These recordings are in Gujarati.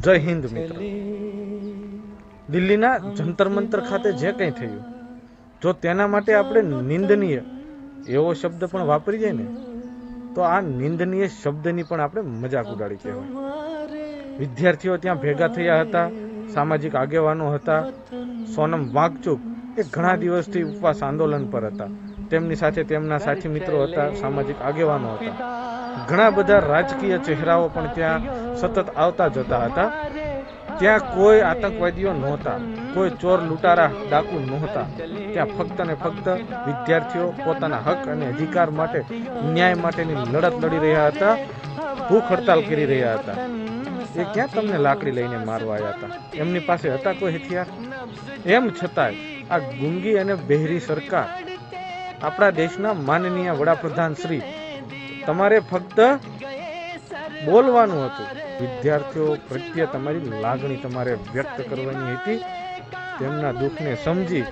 જય હિન્દ મિત્રો। દિલ્હીના જંતર મંતર ખાતે જે કંઈ થયું, જો તેના માટે આપણે નિંદનીય એવો શબ્દ પણ વાપરી જાય ને, તો આ નિંદનીય શબ્દની પણ આપણે મજાક ઉડાડી કહેવાય। વિદ્યાર્થીઓ ત્યાં ભેગા થયા હતા, સામાજિક આગેવાનો હતા। સોનમ વાંગચુક એ ઘણા દિવસથી ઉપવાસ આંદોલન પર હતા, તેમની સાથે તેમના સાથી મિત્રો હતા, સામાજિક આગેવાનો હતા। ઘણા બધા રાજકીય ચહેરાઓ પણ ત્યાં સતત આવતા જતા હતા। ત્યાં કોઈ આતંકવાદીઓ નહોતા, કોઈ ચોર લૂંટારા ડાકુ નહોતા। ત્યાં ફક્ત ને ફક્ત વિદ્યાર્થીઓ પોતાના હક અને અધિકાર માટે, ન્યાય માટેની લડત લડી રહ્યા હતા, ભૂખ હડતાલ કરી રહ્યા હતા। એ ક્યાં તમને લાકડી લઈને મારવા આવ્યા હતા? એમની પાસે હતા કોઈ હથિયાર? એમ છતાંય આ ગુંગી અને બહેરી સરકાર, આપણા દેશના માનનીય વડાપ્રધાન શ્રી, તમારે ફક્ત બોલવાનું હતું, વિદ્યાર્થીઓ પ્રત્યે તમારી લાગણી તમારે વ્યક્ત કરવાની હતી। તેમના દુઃખને સમજી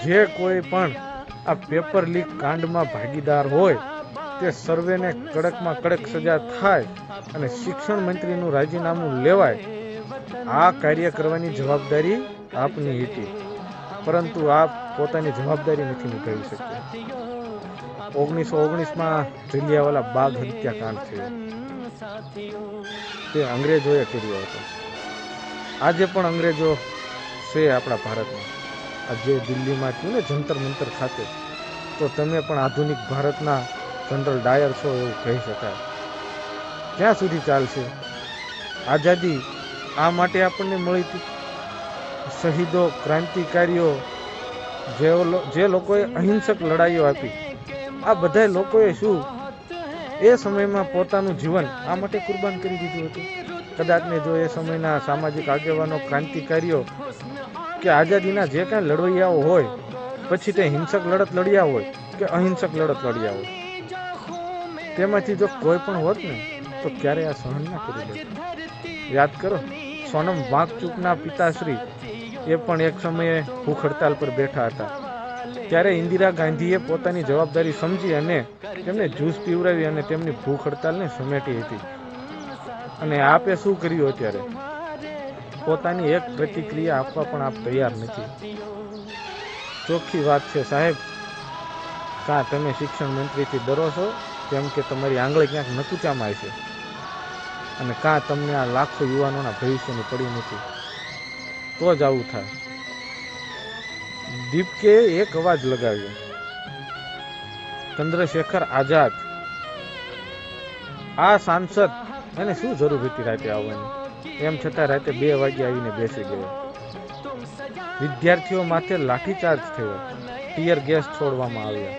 જે કોઈ પણ આ પેપર લીક કાંડમાં ભાગીદાર હોય તે સર્વેને કડકમાં કડક સજા થાય અને શિક્ષણ મંત્રીનું રાજીનામું લેવાય, આ કાર્ય કરવાની જવાબદારી આપની હતી, પરંતુ આપ પોતાની જવાબદારી નથી નિભાવી શક્યા। 1919માં જલિયાવાલા બાગ હત્યાકાંડ થયો, તે અંગ્રેજોએ કર્યો હતો। આજે પણ અંગ્રેજો છે આપણા ભારતમાં। આજે દિલ્હીમાં થયું ને જંતર મંતર ખાતે, તો તમે પણ આધુનિક ભારતના જનરલ ડાયર છો એવું કહી શકાય। ક્યાં સુધી ચાલશે? આઝાદી આ માટે આપણને મળી હતી। શહીદો, ક્રાંતિકારીઓ, જે લોકોએ અહિંસક લડાઈઓ આપી, આ બધા લોકોએ શું એ સમયમાં પોતાનું જીવન આ માટે કુરબાન કરી દીધું હતું? કદાચ ને જો એ સમયના સામાજિક આગેવાનો, ક્રાંતિકારીઓ કે આઝાદીના જે કાંઈ લડવૈયાઓ હોય, પછી તે હિંસક લડત લડ્યા હોય કે અહિંસક લડત લડ્યા હોય, તેમાંથી જો કોઈ પણ હોત ને, તો ક્યારે આ સહન ના કરી લે। યાદ કરો, સોનમ વાંગચુકના પિતાશ્રી એ પણ એક સમયે ભૂખ હડતાલ પર બેઠા હતા, ત્યારે ઇન્દિરા ગાંધીએ પોતાની જવાબદારી સમજી અને તેમને જ્યુસ પીવડાવી અને તેમની ભૂખ હડતાલને સમેટી હતી। અને આપે શું કર્યું? અત્યારે પોતાની એક પ્રતિક્રિયા આપવા પણ આપ તૈયાર નથી। ચોખ્ખી વાત છે સાહેબ, કાં તમે શિક્ષણ મંત્રીથી ડરો છો કેમ કે તમારી આંગળી ક્યાંક નકુચામાં છે, અને કાં તમને આ લાખો યુવાનોના ભવિષ્યની પડી નથી, તો જ આવું થાય। દીપકે એક અવાજ લગાવ્યો, ચંદ્રશેખર આઝાદ આ સાંસદ, એને શું જરૂર હતી રાતે આવવાની? એમ છતાં રાતે 2 વાગે આવીને બેસી ગયો। વિદ્યાર્થીઓ માથે લાઠીચાર્જ થયો, ટીયર ગેસ છોડવામાં આવ્યા,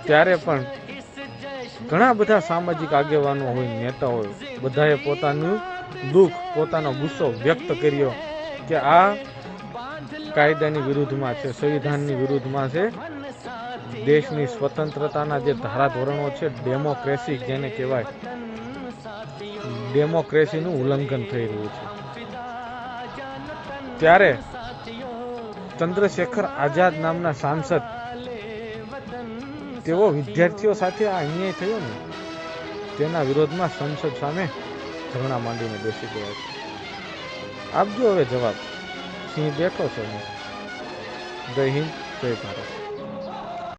ત્યારે પણ ઘણા બધા સામાજિક આગેવાનો હોય, નેતા હોય, બધાએ પોતાનું દુઃખ, પોતાનો ગુસ્સો વ્યક્ત કર્યો કે આ કાયદાની વિરુદ્ધમાં છે, સંવિધાનની વિરુદ્ધમાં છે, દેશની સ્વતંત્રતાના જે ધારાધોરણો છે, ડેમોક્રેસી જેને કહેવાય, ડેમોક્રેસીનું ઉલ્લંઘન થઈ રહ્યું છે। ત્યારે ચંદ્રશેખર આઝાદ નામના સાંસદ, તેઓ વિદ્યાર્થીઓ સાથે આ અન્યાય થયો ને, તેના વિરોધમાં સંસદ સામે ધરણા માંડીને બેસી ગયા છે। આપજો હવે જવાબ, સિંહ બેઠો છે। જય હિન્દ, જય ભારત।